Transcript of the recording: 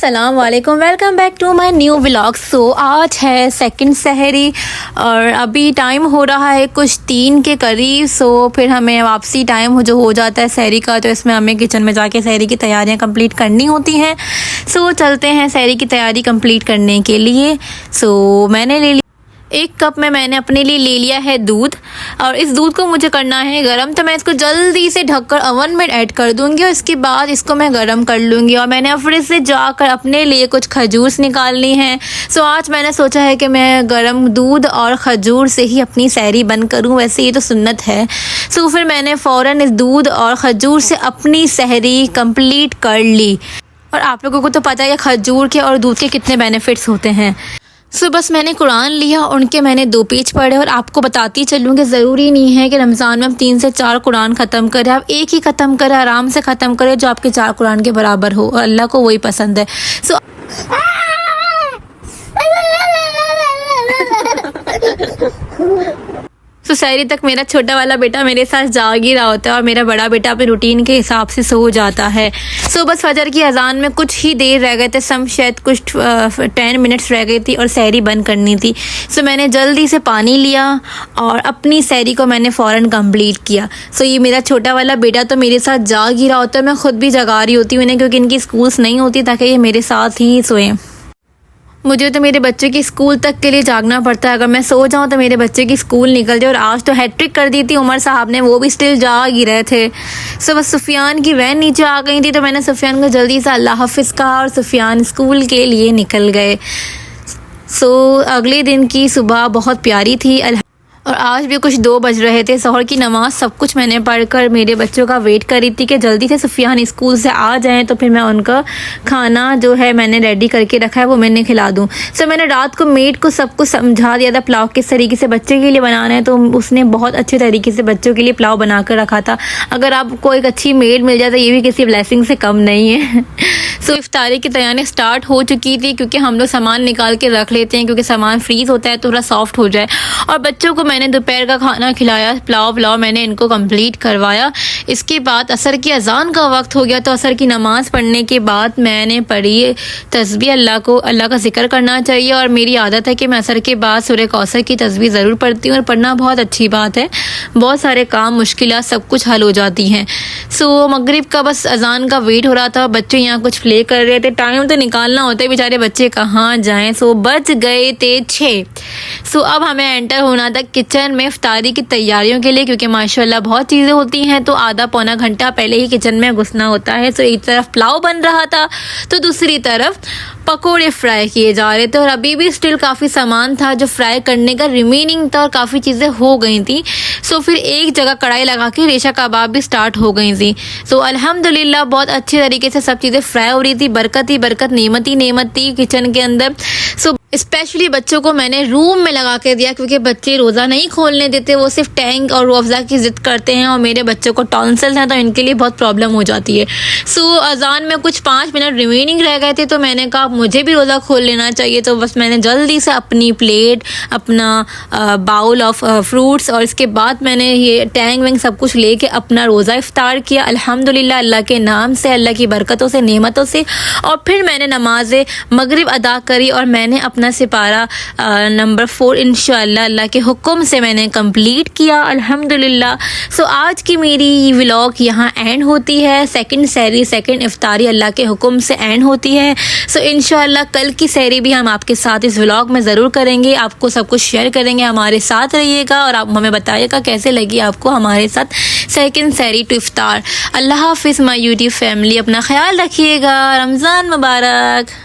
अस्सलाम वालेकुम, welcome back to my new vlog. So आज है सेकंड सहरी और अभी टाइम हो रहा है कुछ 3 के करीब। सो फिर हमें वापसी टाइम जो हो जाता है सहरी का, तो इसमें हमें किचन में जाके सहरी की तैयारियां कंप्लीट करनी होती हैं। सो चलते हैं सहरी की तैयारी कंप्लीट करने के लिए। सो मैंने ले 1 कप में मैंने अपने लिए ले लिया है दूध, और इस दूध को मुझे करना है गरम। तो मैं इसको जल्दी से ढककर ओवन में ऐड कर दूंगी और इसके बाद इसको मैं गरम कर लूँगी। और मैंने फ्रिज से जाकर अपने लिए कुछ खजूर निकालनी है। सो आज मैंने सोचा है कि मैं गरम दूध और खजूर से ही अपनी सहरी बंद करूँ, वैसे ये तो सुन्नत है। सो फिर मैंने फ़ौरन इस दूध और खजूर से अपनी सहरी कंप्लीट कर ली। और आप लोगों को तो पता है खजूर के और दूध के कितने बेनिफिट्स होते हैं। सो बस मैंने कुरान लिया, उनके मैंने 2 पेज पढ़े। और आपको बताती चलूँ कि ज़रूरी नहीं है कि रमज़ान में हम 3 से 4 कुरान ख़त्म करें। आप एक ही ख़त्म करें, आराम से ख़त्म करें जो आपके 4 कुरान के बराबर हो, और अल्लाह को वही पसंद है। सो सहरी तक मेरा छोटा वाला बेटा मेरे साथ जाग ही रहा होता है और मेरा बड़ा बेटा अपने रूटीन के हिसाब से सो जाता है। सो बस फजर की अजान में कुछ ही देर रह गए थे, शायद कुछ 10 मिनट्स रह गई थी और सहरी बंद करनी थी। सो मैंने जल्दी से पानी लिया और अपनी सहरी को मैंने फ़ौरन कंप्लीट किया। सो ये मेरा छोटा वाला बेटा तो मेरे साथ जाग ही रहा होता है। मैं ख़ुद भी जगा रही होती हूँ इन्हें, क्योंकि इनकी स्कूल्स नहीं होती ताकि ये मेरे साथ ही सोएं। मुझे तो मेरे बच्चे की स्कूल तक के लिए जागना पड़ता है। अगर मैं सो जाऊं तो मेरे बच्चे की स्कूल निकल जाए। और आज तो हैट्रिक कर दी थी उमर साहब ने, वो भी स्टिल जाग ही रहे थे। सो बस सुफियान की वैन नीचे आ गई थी, तो मैंने सुफियान को जल्दी से अल्लाह हाफिज़ कहा और सुफियान स्कूल के लिए निकल गए। सो अगले दिन की सुबह बहुत प्यारी थी और आज भी कुछ 2 बज रहे थे। सहर की नमाज़ सब कुछ मैंने पढ़कर मेरे बच्चों का वेट कर रही थी कि जल्दी से सुफियान स्कूल से आ जाएं, तो फिर मैं उनका खाना जो है मैंने रेडी करके रखा है वो मैंने खिला दूं। सो मैंने रात को मेड को सब कुछ समझा दिया था पुलाव किस तरीके से बच्चे के लिए बनाना है, तो उसने बहुत अच्छे तरीके से बच्चों के लिए पुलाव बना कर रखा था। अगर आपको एक अच्छी मेड मिल जाए तो ये भी किसी ब्लेसिंग से कम नहीं है। सो इफ्तारी की तैयारी स्टार्ट हो चुकी थी, क्योंकि हम लोग सामान निकाल के रख लेते हैं क्योंकि सामान फ्रीज़ होता है तो थोड़ा सॉफ्ट हो जाए। और बच्चों को मैंने दोपहर का खाना खिलाया, पुलाव मैंने इनको कंप्लीट करवाया। इसके बाद असर की अजान का वक्त हो गया, तो असर की नमाज़ पढ़ने के बाद मैंने पढ़ी तस्बीह। अल्लाह का जिक्र करना चाहिए और मेरी आदत है कि मैं असर के बाद सूरह कौसर की तस्बीह ज़रूर पढ़ती हूँ, और पढ़ना बहुत अच्छी बात है। बहुत सारे काम मुश्किलात सब कुछ हल हो जाती हैं। सो मगरिब का बस अजान का वेट हो रहा था, बच्चे यहाँ कुछ प्ले कर रहे थे। टाइम तो निकालना होता है, बेचारे बच्चे कहाँ जाएं। सो बज गए थे 6। सो अब हमें एंटर होना था किचन में इफ्तारी की तैयारियों के लिए, क्योंकि माशाल्लाह बहुत चीज़ें होती हैं तो आधा पौना घंटा पहले ही किचन में घुसना होता है। सो एक तरफ पुलाव बन रहा था तो दूसरी तरफ पकोड़े फ्राई किए जा रहे थे, और अभी भी स्टिल काफ़ी सामान था जो फ्राई करने का रिमेनिंग था और काफ़ी चीज़ें हो गई थी। सो फिर एक जगह कढ़ाई लगा के रेशा कबाब भी स्टार्ट हो गई थी। सो अल्हम्दुलिल्लाह बहुत अच्छे तरीके से सब चीज़ें फ्राई हो रही थी। बरकत ही बरकत, नेमत ही नेमत थी किचन के अंदर। सो स्पेशली बच्चों को मैंने रूम में लगा के दिया, क्योंकि बच्चे रोज़ा नहीं खोलने देते, वो सिर्फ टैंक और रूह-अफ़ज़ा की ज़िद करते हैं, और मेरे बच्चों को टॉन्सिल्स हैं तो इनके लिए बहुत प्रॉब्लम हो जाती है। सो अजान में कुछ 5 मिनट रिमेनिंग रह गए थे, तो मैंने कहा मुझे भी रोज़ा खोल लेना चाहिए। तो बस मैंने जल्दी से अपनी प्लेट, अपना बाउल ऑफ फ्रूट्स, और इसके बाद मैंने ये टैंक वैंक सब कुछ लेके अपना रोज़ा इफ्तार किया अल्हम्दुलिल्लाह, अल्लाह के नाम से, अल्लाह की बरकतों से, नेमतों से। और फिर मैंने नमाज मगरिब अदा करी और मैंने अपना सिपारा नंबर 4 इंशाअल्लाह अल्लाह के हुक्म से मैंने कंप्लीट किया अल्हम्दुलिल्लाह। सो आज की मेरी व्लॉग यहाँ एंड होती है। सेकंड सहरी, सेकंड इफ्तारी अल्लाह के हुक्म से एंड होती है। सो इंशाअल्लाह कल की सहरी भी हम आपके साथ इस व्लॉग में ज़रूर करेंगे, आपको सब कुछ शेयर करेंगे। हमारे साथ रहिएगा और आप हमें बताइएगा कैसे लगी आपको हमारे साथ सेकंड सहरी टू इफ्तार। अल्लाह हाफिज़ माय यूट्यूब फैमिली, अपना ख्याल रखिएगा। रमज़ान मुबारक।